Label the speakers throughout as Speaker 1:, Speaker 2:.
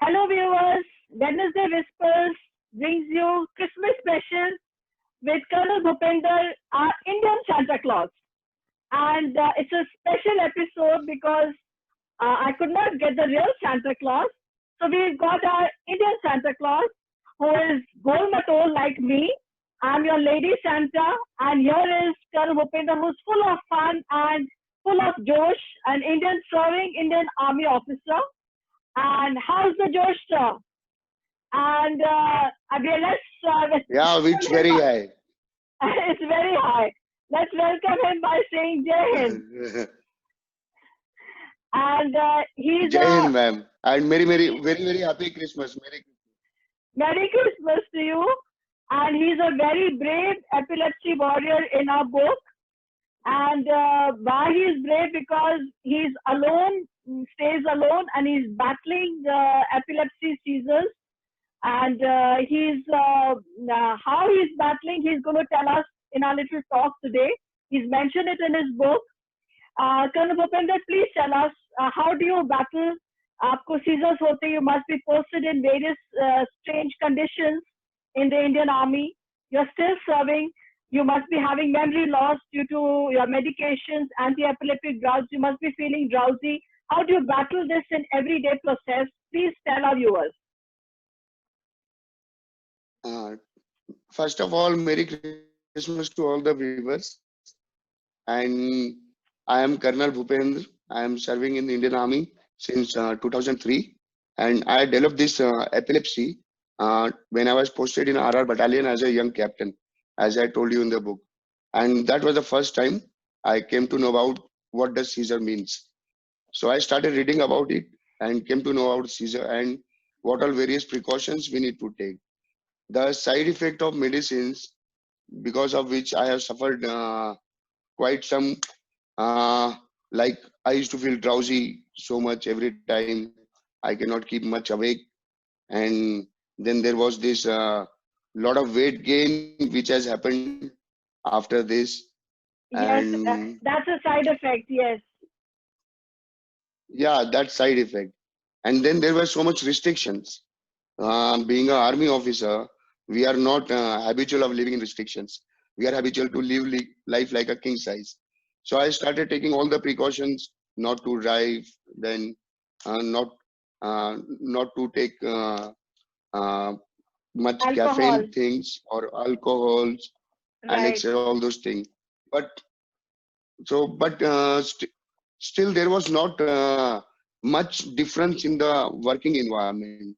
Speaker 1: Hello viewers, Wednesday Whispers brings you Christmas special with Colonel Bhupender, our Indian Santa Claus. And it's a special episode because I could not get the real Santa Claus. So we've got our Indian Santa Claus who is Gol Matol like me. I'm your lady Santa, and here is Colonel Bhupender who's full of fun and full of Josh, an Indian serving Indian Army officer. And how's the Josh, sir? And again, let's
Speaker 2: Yeah, which
Speaker 1: welcome him.
Speaker 2: very high.
Speaker 1: It's very high. Let's welcome him by saying Jai Hind. And he's
Speaker 2: Jai
Speaker 1: a
Speaker 2: Hind, ma'am. And very happy Christmas.
Speaker 1: Merry Christmas to you. And he's a very brave epilepsy warrior in our book. And why he's brave? Because he's alone, stays alone, and he's battling epilepsy seizures. And how he's battling, he's going to tell us in our little talk today. He's mentioned it in his book. Colonel Bhupender, please tell us, how do you battle? आपको seizures होते, you must be posted in various strange conditions in the Indian Army. You're still serving. You must be having memory loss due to your medications, anti-epileptic drugs. You must be feeling drowsy. How do you battle this in everyday process? Please tell our viewers.
Speaker 2: Uh, First of all, Merry Christmas to all the viewers. And I am Colonel Bhupendra. I am serving in the Indian Army since 2003. And I developed this epilepsy when I was posted in RR Battalion as a young captain, as I told you in the book. And that was the first time I came to know about what does seizure means. So I started reading about it and came to know about seizure and what all various precautions we need to take. The side effect of medicines, because of which I have suffered quite some, uh, like I used to feel drowsy so much every time. I cannot keep much awake. And then there was this lot of weight gain which has happened after this.
Speaker 1: Yes,
Speaker 2: And
Speaker 1: that's a side effect. Yes,
Speaker 2: yeah, that side effect. And then there were so much restrictions. Being an army officer, we are not habitual of living in restrictions. We are habitual to live life like a king size. So I started taking all the precautions not to drive, then not to take uh, much
Speaker 1: alcohol.
Speaker 2: caffeine things or alcohols and
Speaker 1: Right.
Speaker 2: all those things. But but still there was not much difference in the working environment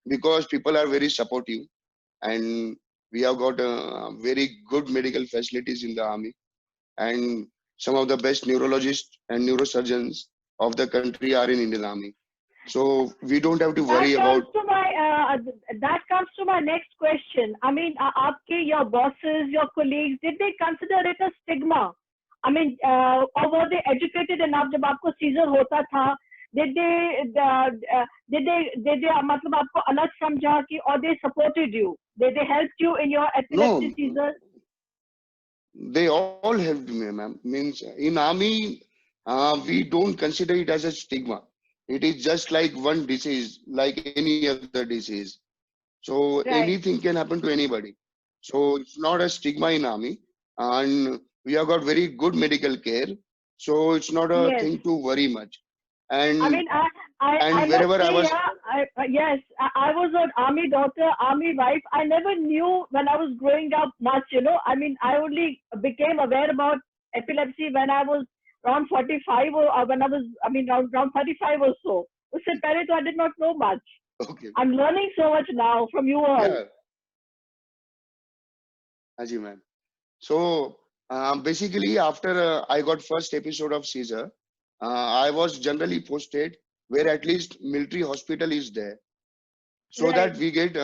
Speaker 2: because people are very supportive, and we have got very good medical facilities in the army, and some of the best neurologists and neurosurgeons of the country are in Indian Army. So we don't have to
Speaker 1: That
Speaker 2: worry
Speaker 1: comes
Speaker 2: about.
Speaker 1: to my next question. I mean, your bosses, your colleagues, did they consider it a stigma? I mean, or were they educated enough जब आपको seizure होता था? Did they मतलब आपको अलग समझा कि, or they supported you? They helped you in your epilepsy
Speaker 2: No,
Speaker 1: seizure?
Speaker 2: they all helped me, ma'am. Means in army, we don't consider it as a stigma. It is just like one disease, like any other disease. So anything
Speaker 1: Right.
Speaker 2: can happen to anybody. So it's not a stigma in army, and we have got very good medical care. So it's not a
Speaker 1: Yes.
Speaker 2: thing to worry much.
Speaker 1: I
Speaker 2: And
Speaker 1: mean, I must
Speaker 2: wherever I
Speaker 1: say,
Speaker 2: was,
Speaker 1: yeah, yes, I was an army daughter, army wife. I never knew when I was growing up much, you know. I mean, I only became aware about epilepsy when I was around 45 or when I was, I mean, around 35 or so. उससे पहले तो I did not know much.
Speaker 2: okay,
Speaker 1: I'm learning so much now from you all.
Speaker 2: yeah, Haji ma'am. So basically, after I got first episode of seizure, I was generally posted where at least military hospital is there, so that
Speaker 1: Right.
Speaker 2: we get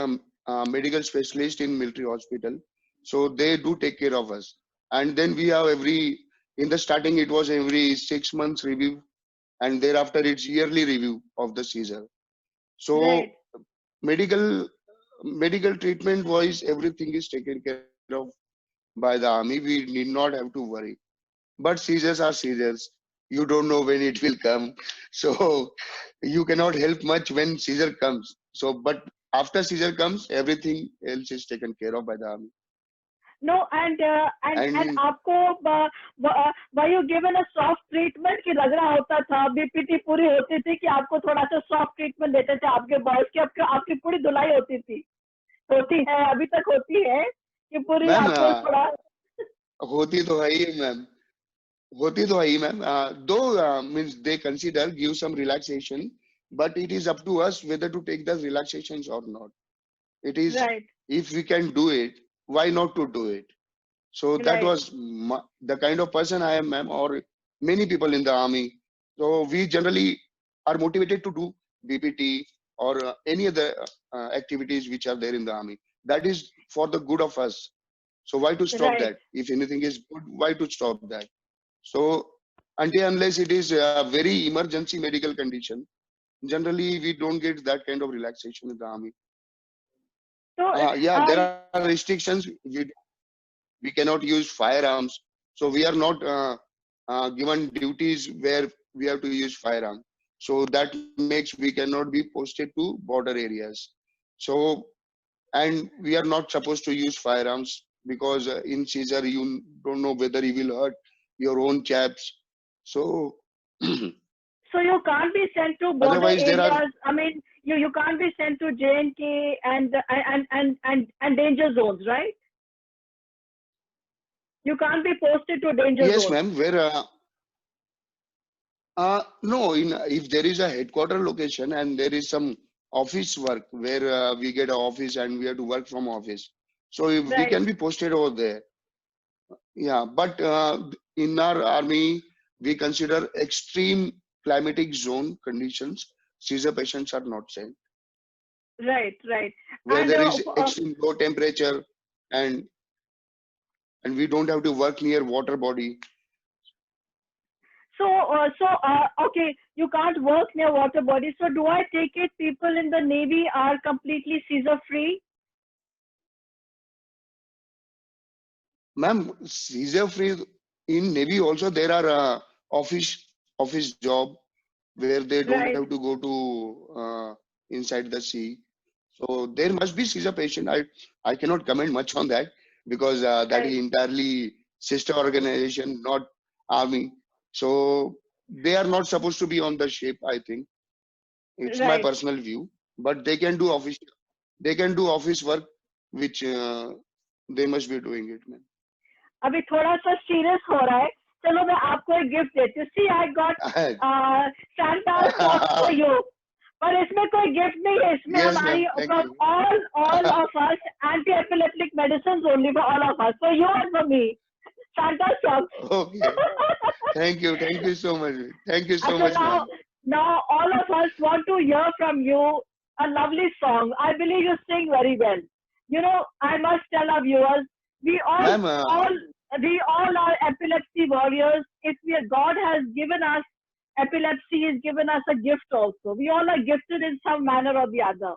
Speaker 2: medical specialist in military hospital. So they do take care of us. And then we have every, in the starting it was every 6 months review, and thereafter it's yearly review of the seizure.
Speaker 1: Right.
Speaker 2: So medical medical treatment wise, everything is taken care of by the army. We need not have to worry. But seizures are seizures. you don't know when it will come. So you cannot help much when seizure comes. So, but after seizure comes, everything else is taken care of by the army.
Speaker 1: No, and
Speaker 2: And
Speaker 1: आपको were you given a soft treatment कि लग रहा होता था BPT पूरी होती थी कि आपको थोड़ा सा सॉफ्ट ट्रीटमेंट देते थे आपके बॉयज की आपकी पूरी धुलाई होती है अभी तक होती है कि पूरी
Speaker 2: मैम
Speaker 1: आपको थोड़ा
Speaker 2: होती तो है ही मैम, होती तो है ही मैम. दो means they consider give some relaxation, but it is up to us whether to take the relaxations or not. It is,
Speaker 1: right
Speaker 2: if we can do it, why not to do it? So that
Speaker 1: right
Speaker 2: was the kind of person I am, ma'am, or many people in the army. So we generally are motivated to do BPT or any other activities which are there in the army. That is for the good of us. So why to stop
Speaker 1: right
Speaker 2: that? If anything is good, why to stop that? So until unless it is a very emergency medical condition, generally we don't get that kind of relaxation in the army.
Speaker 1: so
Speaker 2: Yeah, there are restrictions. We cannot use firearms, so we are not given duties where we have to use firearm. So that makes we cannot be posted to border areas. So, and we are not supposed to use firearms because in Caesar you don't know whether he will hurt your own chaps. So
Speaker 1: so you can't be sent to border
Speaker 2: otherwise there are,
Speaker 1: areas. I mean, you can't be sent to J&K and danger zones, right? You can't be posted to danger
Speaker 2: yes
Speaker 1: zones.
Speaker 2: ma'am, where no, in if there is a headquarter location and there is some office work where we get an office and we have to work from office, so if we
Speaker 1: Right,
Speaker 2: can be posted over there. Yeah, but in our army, we consider extreme climatic zone conditions. Caesar patients are not sent,
Speaker 1: right.
Speaker 2: where
Speaker 1: And
Speaker 2: there is extreme low temperature and and we don't have to work near water body.
Speaker 1: okay, you can't work near water bodies. So do I take it people in the Navy are completely seizure free?
Speaker 2: Ma'am, Caesar free in Navy also there are office job where they don't have
Speaker 1: Right,
Speaker 2: to go to inside the sea. So there must be Caesar patient. I cannot comment much on that because that
Speaker 1: right,
Speaker 2: is entirely sister organization, not army. So they are not supposed to be on the ship. I think it's my
Speaker 1: right.
Speaker 2: personal view, but they can do office. They can do office work, which they must be doing it, man.
Speaker 1: अभी थोड़ा सा serious हो रहा है चलो मैं आपको एक गिफ्ट देती हूँ see I got Santa socks for you पर इसमें कोई गिफ्ट नहीं है इसमें
Speaker 2: Yes,
Speaker 1: हमारी
Speaker 2: ma'am. Thank
Speaker 1: from
Speaker 2: you.
Speaker 1: all of us anti epileptic medicines only for all of us for you and for me Santa socks
Speaker 2: Okay. Thank you. Thank you so much. Thank you so
Speaker 1: so
Speaker 2: much, ma'am.
Speaker 1: now all of us want to hear from you a lovely song I believe you sing very well you know I must tell our viewers we
Speaker 2: Ma'am,
Speaker 1: all we all are epilepsy warriors if God has given us epilepsy has given us a gift also we all are gifted in some manner or the other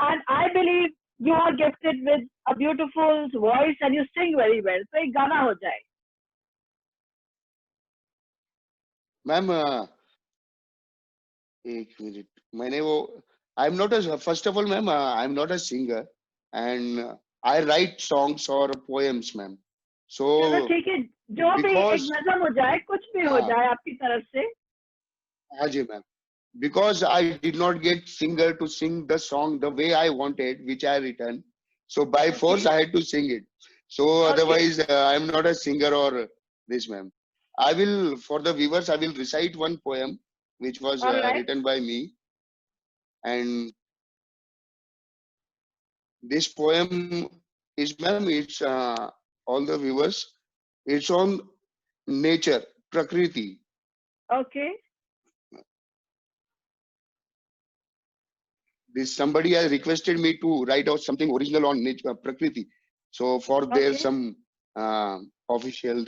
Speaker 1: and I believe you are gifted with a beautiful voice and you sing very well so एक गाना हो जाए
Speaker 2: ma'am, एक minute. मैंने वो I'm not a first of all, ma'am. I'm not a singer, and I write songs or poems, ma'am.
Speaker 1: चलो
Speaker 2: So
Speaker 1: ठीक है जो भी एक
Speaker 2: because
Speaker 1: नजम हो जाए कुछ भी हो
Speaker 2: हाँ,
Speaker 1: जाए आपकी तरफ से
Speaker 2: हाँ जी, ma'am. Because I did not get singer to sing the song the way I wanted, which I written. So by
Speaker 1: okay
Speaker 2: force I had to sing it. So
Speaker 1: okay
Speaker 2: otherwise I'm not a singer or this, ma'am. I will, for the viewers, I will recite one poem which was
Speaker 1: alright
Speaker 2: written by me, and this poem is, ma'am, it's all the viewers. It's on nature, Prakriti.
Speaker 1: Okay
Speaker 2: This somebody has requested me to write out something original on nature, Prakriti. So for their
Speaker 1: okay
Speaker 2: some official,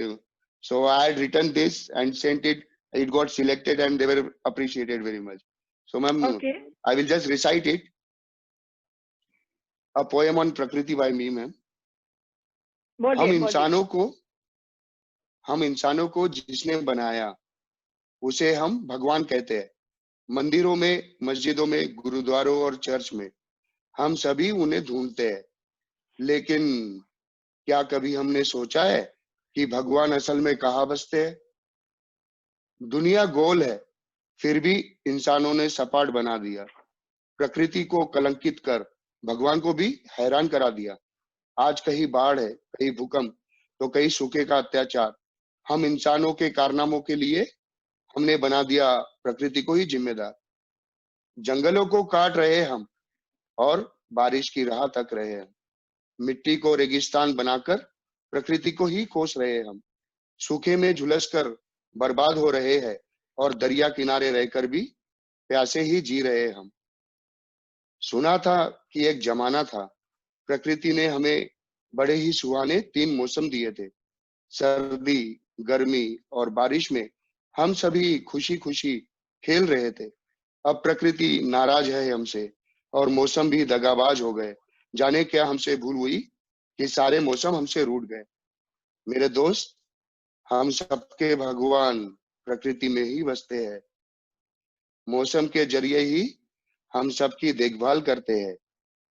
Speaker 2: so I had written this and sent it. It got selected and they were appreciated very much. So, ma'am,
Speaker 1: okay
Speaker 2: I will just recite it. A poem on Prakriti by me, ma'am. हम
Speaker 1: बोलिए बोलिए
Speaker 2: इंसानों को हम इंसानों को जिसने बनाया उसे हम भगवान कहते हैं। मंदिरों में, मस्जिदों में, गुरुद्वारों और चर्च में हम सभी उन्हें ढूंढते हैं। लेकिन क्या कभी हमने सोचा है कि भगवान असल में कहाँ बसते हैं? दुनिया गोल है, फिर भी इंसानों ने सपाट बना दिया। प्रकृति को कलंकित कर भगवान को भी हैरान करा दिया। आज कहीं बाढ़ है, कहीं भूकंप, तो कहीं सूखे का अत्याचार। हम इंसानों के कारनामों के लिए हमने बना दिया प्रकृति को ही जिम्मेदार। जंगलों को काट रहे हम और बारिश की राह तक रहे हैं। मिट्टी को रेगिस्तान बनाकर प्रकृति को ही कोस रहे हम। सूखे में झुलस कर बर्बाद हो रहे हैं और दरिया किनारे रहकर भी प्यासे ही जी रहे हम। सुना था कि एक जमाना था, प्रकृति ने हमें बड़े ही सुहाने 3 मौसम दिए थे। सर्दी, गर्मी और बारिश में हम सभी खुशी खुशी खेल रहे थे। अब प्रकृति नाराज है हमसे और मौसम भी दगाबाज हो गए। जाने क्या हमसे भूल हुई कि सारे मौसम हमसे रूठ गए। मेरे दोस्त, हम सबके भगवान प्रकृति में ही बसते हैं। मौसम के जरिए ही हम सबकी देखभाल करते हैं।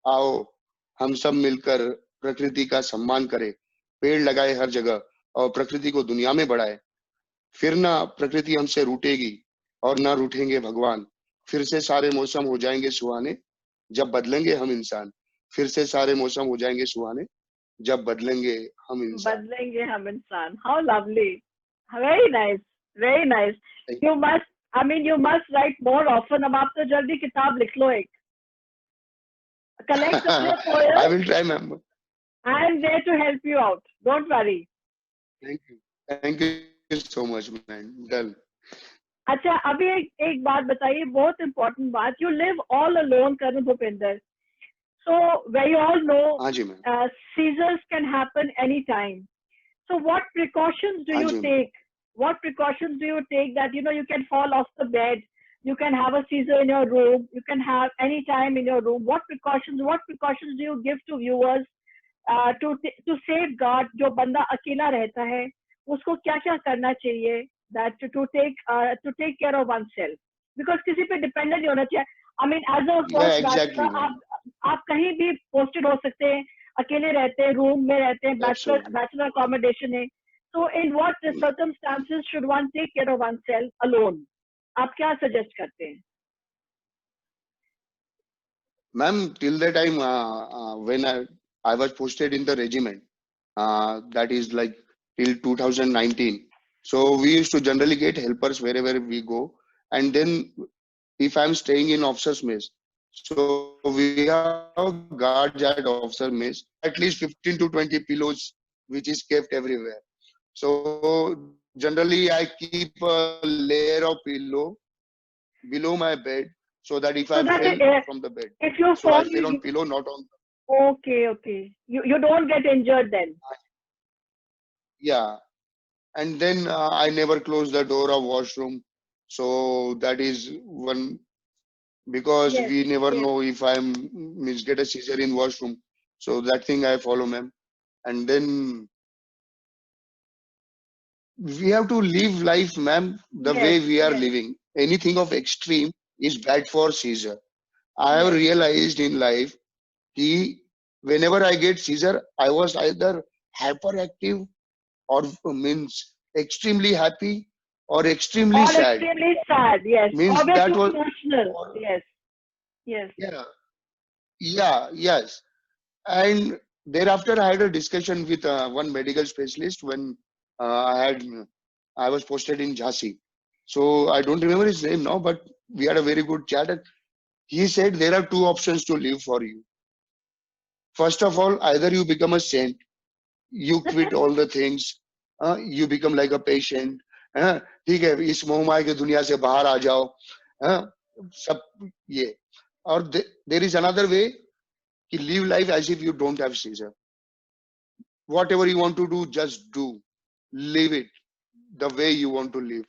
Speaker 2: आओ हम सब मिलकर प्रकृति का सम्मान करें, पेड़ लगाए हर जगह और प्रकृति को दुनिया में बढ़ाए। फिर ना प्रकृति हमसे रूठेगी और ना रूठेंगे भगवान। फिर से सारे मौसम हो जाएंगे सुहाने जब बदलेंगे हम इंसान। फिर से सारे मौसम हो जाएंगे सुहाने जब बदलेंगे हम इंसान।
Speaker 1: बदलेंगे हम इंसान. How lovely. Very nice. Very nice. You must, I mean, you must write more often. अब आप तो जल्दी किताब लिख लो एक. Collect all your
Speaker 2: I
Speaker 1: poems.
Speaker 2: will try, ma'am.
Speaker 1: I am there to help you out. Don't worry.
Speaker 2: Thank you. Thank you so much, man. Done.
Speaker 1: अच्छा, अभी एक बात बताइए, बहुत important बात. You live all alone, Colonel Bhupinder. So, where you all know,
Speaker 2: हाँ जी ma'am.
Speaker 1: seizures can happen anytime. So, what precautions do
Speaker 2: हाँ
Speaker 1: you
Speaker 2: जी ma'am.
Speaker 1: take? What precautions do you take that you can fall off the bed, you can have a seizure in your room, you can have any time in your room? What precautions do you give to viewers to safeguard जो बंदा अकेला रहता है उसको क्या क्या करना चाहिए that to take care of oneself, because किसी पे dependent नहीं होना चाहिए. I mean, as a
Speaker 2: Yeah,
Speaker 1: first
Speaker 2: exactly,
Speaker 1: bachelor,
Speaker 2: ma'am.
Speaker 1: आप कहीं भी posted हो सकते हैं, अकेले रहते हैं, रूम में रहते हैं,
Speaker 2: Absolutely.
Speaker 1: बैचलर अकोमोडेशन है. So in what circumstances should one take care of oneself alone? आप क्या suggest करते हैं?
Speaker 2: Ma'am, till the time when I was posted in the regiment, that is like till 2019. So we used to generally get helpers wherever we go. And then if I'm staying in officer's mess, so we have guards at officer mess, at least 15 to 20 pillows, which is kept everywhere. So generally I keep a layer of pillow below my bed so that if
Speaker 1: So
Speaker 2: I
Speaker 1: that
Speaker 2: fell from the bed,
Speaker 1: if you
Speaker 2: so I
Speaker 1: fall,
Speaker 2: fell on pillow, not on.
Speaker 1: okay. You don't get injured then.
Speaker 2: Yeah. And then I never close the door of washroom. So that is one, because
Speaker 1: Yes,
Speaker 2: we never
Speaker 1: yes.
Speaker 2: know if I'm means get a seizure in washroom. So that thing I follow, ma'am. And then we have to live life, ma'am, the
Speaker 1: Yes,
Speaker 2: way we are
Speaker 1: yes,
Speaker 2: living. Anything of extreme is bad for seizure. I have
Speaker 1: yes.
Speaker 2: realized in life that whenever I get seizure, I was either hyperactive or means extremely happy or extremely
Speaker 1: Or
Speaker 2: sad.
Speaker 1: extremely sad, yes.
Speaker 2: Means
Speaker 1: Or we're
Speaker 2: that
Speaker 1: too
Speaker 2: was,
Speaker 1: emotional,
Speaker 2: or,
Speaker 1: yes, yes.
Speaker 2: yeah, yeah, yes. And thereafter, I had a discussion with one medical specialist when I was posted in Jhansi. So I don't remember his name now, but we had a very good chat. And he said there are 2 options to live for you. First of all, either you become a saint, you quit all the things, you become like a patient. ठीक है, इस मोहमाया की दुनिया से बाहर आ जाओ. सब ये. और there is another way to live life as if you don't have seizure. Whatever you want to do, just do. Live it the way you want to live.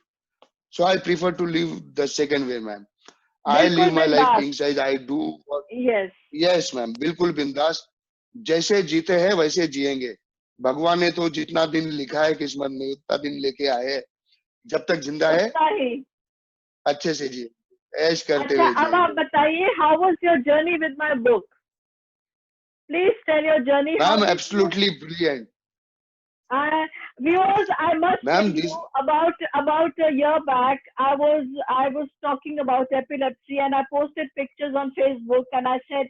Speaker 2: So I prefer to live the second way, ma'am. I
Speaker 1: बिल्कुल
Speaker 2: live my life
Speaker 1: बिंदास.
Speaker 2: king size. I do what.
Speaker 1: Yes.
Speaker 2: Yes, ma'am. बिल्कुल बिंदास. जैसे जीते हैं वैसे जिएंगे. भगवान ने तो जितना दिन लिखा है किस्मत में उतना दिन लेके आए हैं. जब तक जिंदा है
Speaker 1: उतना ही.
Speaker 2: अच्छे से जी, ऐश करते
Speaker 1: अच्छा,
Speaker 2: हुए
Speaker 1: अब
Speaker 2: जी।
Speaker 1: आप बताइए, how was your journey with my book? Please tell your journey. How
Speaker 2: ma'am
Speaker 1: did you?
Speaker 2: Absolutely brilliant.
Speaker 1: Viewers, I must tell
Speaker 2: ma'am
Speaker 1: you
Speaker 2: this
Speaker 1: about a year back. I was talking about epilepsy, and I posted pictures on Facebook, and I said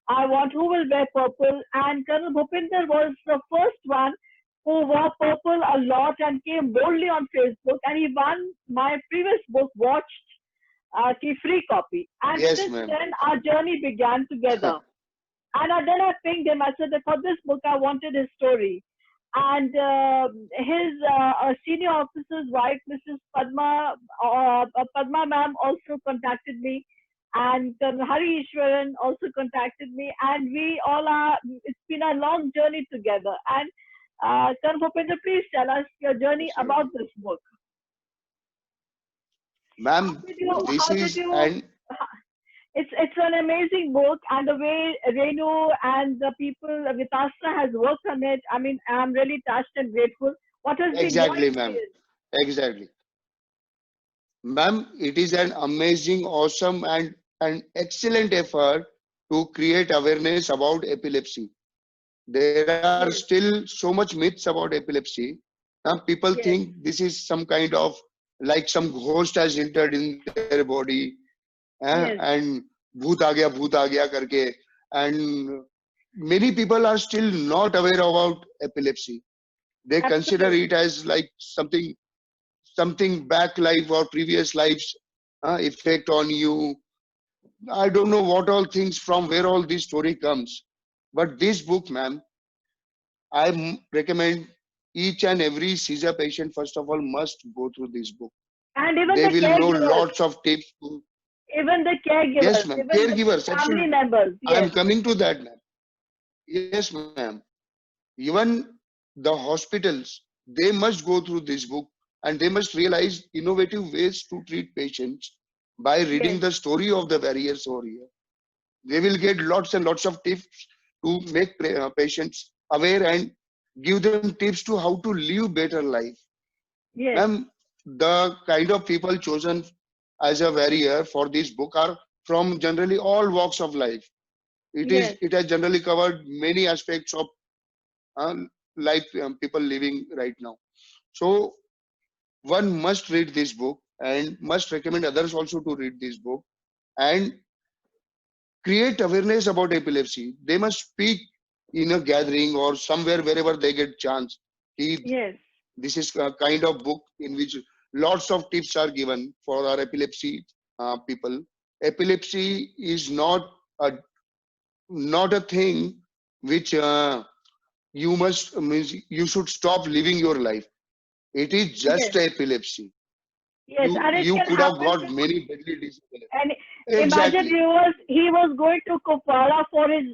Speaker 1: I want who will wear purple, and Colonel Bhupinder was the first one who wore purple a lot and came boldly on Facebook, and he won my previous book, Watched, की free copy. And
Speaker 2: yes
Speaker 1: since
Speaker 2: ma'am.
Speaker 1: then, our journey began together. And then I pinged him. I said that for this book, I wanted his story. And his senior officer's wife, Mrs. Padma ma'am, also contacted me. And Hari Ishwaran also contacted me. And we all are, it's been a long journey together. And Karan Bhupendra, please tell us your journey about
Speaker 2: absolutely
Speaker 1: this book.
Speaker 2: Ma'am this
Speaker 1: How did
Speaker 2: is
Speaker 1: you,
Speaker 2: and
Speaker 1: it's an amazing book, and the way Renu and the people Vitasra has worked on it, I mean, I'm really touched and grateful. What has been your
Speaker 2: exactly ma'am,
Speaker 1: experience?
Speaker 2: Exactly ma'am, it is an amazing, awesome and an excellent effort to create awareness about epilepsy. There are
Speaker 1: Yes,
Speaker 2: still so much myths about epilepsy. People
Speaker 1: yes,
Speaker 2: think this is some kind of like some ghost has entered in their body,
Speaker 1: yes,
Speaker 2: and bhoot aa gaya karke. And many people are still not aware about epilepsy. They consider it
Speaker 1: absolutely.
Speaker 2: as like something back life or previous lives effect on you. I don't know what all things from where all this story comes. But this book, ma'am, recommend each and every seizure patient, first of all, must go through this book.
Speaker 1: And even
Speaker 2: They
Speaker 1: the
Speaker 2: will know
Speaker 1: caregivers,
Speaker 2: lots of tips.
Speaker 1: even the
Speaker 2: Yes,
Speaker 1: caregivers,
Speaker 2: ma'am.
Speaker 1: even the
Speaker 2: Caregivers,
Speaker 1: family
Speaker 2: absolutely.
Speaker 1: members,
Speaker 2: I am
Speaker 1: yes,
Speaker 2: coming to that, ma'am. Yes, ma'am. Even the hospitals, they must go through this book, and they must realize innovative ways to treat patients by reading
Speaker 1: yes,
Speaker 2: the story of the warriors over here. They will get lots and lots of tips to make patients aware and give them tips to how to live better life.
Speaker 1: yes,
Speaker 2: Ma'am, the kind of people chosen as a warrior for this book are from generally all walks of life.
Speaker 1: yes,
Speaker 2: It has generally covered many aspects of uh, life people living right now. So one must read this book and must recommend others also to read this book and create awareness about epilepsy. They must speak in a gathering or somewhere wherever they get chance.
Speaker 1: yes,
Speaker 2: This is a kind of book in which lots of tips are given for our epilepsy people. Epilepsy is a not a thing which you must means you should stop living your life. It is
Speaker 1: yes,
Speaker 2: just epilepsy.
Speaker 1: yes. And it
Speaker 2: You
Speaker 1: can
Speaker 2: could have
Speaker 1: happen
Speaker 2: got
Speaker 1: to,
Speaker 2: many deadly diseases.
Speaker 1: and imagine
Speaker 2: Exactly,
Speaker 1: he was going to Kupwara for his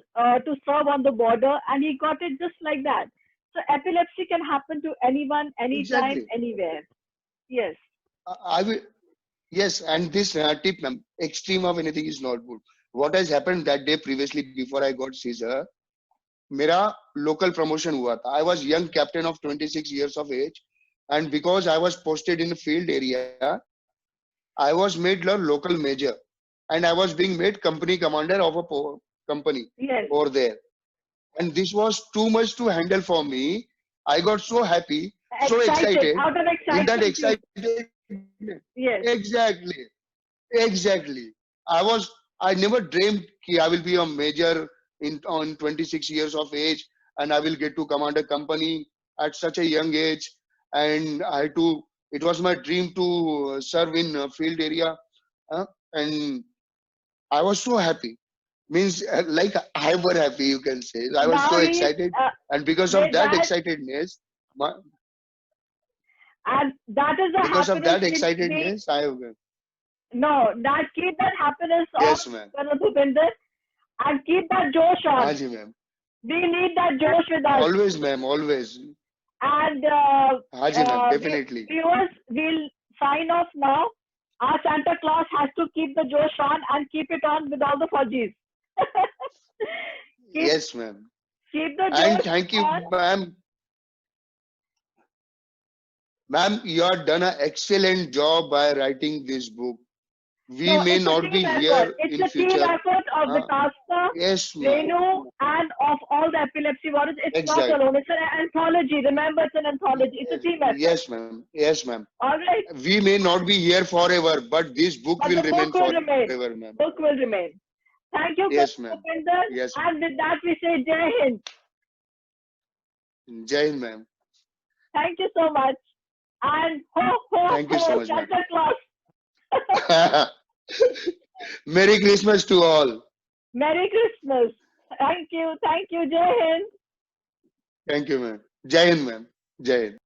Speaker 1: to serve on the border, and he got it just like that. So epilepsy can happen to anyone, anytime,
Speaker 2: exactly.
Speaker 1: anywhere. Yes,
Speaker 2: I will. Yes, and this tip, ma'am, extreme of anything is not good. What has happened that day previously before I got Caesar, मेरा local promotion हुआ था. I was young captain of 26 years of age, and because I was posted in a field area, I was made a local major, and I was being made company commander of a company
Speaker 1: yes,
Speaker 2: over there. And this was too much to handle for me. I got so happy, so
Speaker 1: excited,
Speaker 2: excited.
Speaker 1: out of
Speaker 2: In that
Speaker 1: excitement too.
Speaker 2: excited,
Speaker 1: Yes,
Speaker 2: exactly, exactly. I never dreamed that I will be a major in on 26 years of age, and I will get to command a company at such a young age. And I had to. It was my dream to serve in a field area, and I was so happy. Means like I were happy, you can say. I was so
Speaker 1: now he's
Speaker 2: excited, and because of
Speaker 1: with
Speaker 2: that
Speaker 1: that,
Speaker 2: excitedness, my,
Speaker 1: and that is the
Speaker 2: because of
Speaker 1: happiness
Speaker 2: that
Speaker 1: needs to be.
Speaker 2: excitedness, I
Speaker 1: No, that keep that happiness on,
Speaker 2: yes, ma'am.
Speaker 1: Colonel Bhupinder, and keep that Josh on.
Speaker 2: Haji, ma'am.
Speaker 1: We need that Josh with us.
Speaker 2: Always, ma'am. Always.
Speaker 1: And
Speaker 2: Haji, ma'am.
Speaker 1: we
Speaker 2: Definitely.
Speaker 1: viewers will sign off now. Our Santa Claus has to keep the Josh on and keep it on with all the fudgies. keep
Speaker 2: Yes, ma'am.
Speaker 1: keep the
Speaker 2: And
Speaker 1: Josh
Speaker 2: thank you,
Speaker 1: on.
Speaker 2: ma'am. Ma'am, you have done an excellent job by writing this book. We
Speaker 1: No,
Speaker 2: may
Speaker 1: it's a
Speaker 2: not be
Speaker 1: team
Speaker 2: here
Speaker 1: effort. It's
Speaker 2: in
Speaker 1: a team
Speaker 2: future.
Speaker 1: effort of
Speaker 2: Uh,
Speaker 1: Vitasta,
Speaker 2: yes, ma'am.
Speaker 1: Renu, and of all the epilepsy warriors. It's not
Speaker 2: Exactly.
Speaker 1: alone. It's an anthology. Remember, it's an anthology. It's a team effort.
Speaker 2: Yes, ma'am. Yes, ma'am.
Speaker 1: All right.
Speaker 2: We may not be here forever, but this book
Speaker 1: But
Speaker 2: will
Speaker 1: the
Speaker 2: remain
Speaker 1: book will remain.
Speaker 2: forever, ma'am.
Speaker 1: Book will remain. Thank you,
Speaker 2: Yes, ma'am.
Speaker 1: Bhupinder.
Speaker 2: Yes.
Speaker 1: And with that, we say Jai Hind.
Speaker 2: Jai Hind, ma'am.
Speaker 1: Thank you so much. And ho, ho,
Speaker 2: Thank you
Speaker 1: ho,
Speaker 2: so much, ma'am.
Speaker 1: Santa Claus.
Speaker 2: Merry Christmas to all.
Speaker 1: Merry Christmas. Thank you. Thank you, Jai Hind.
Speaker 2: Thank you, ma'am. Jai Hind, ma'am. Jai Hind.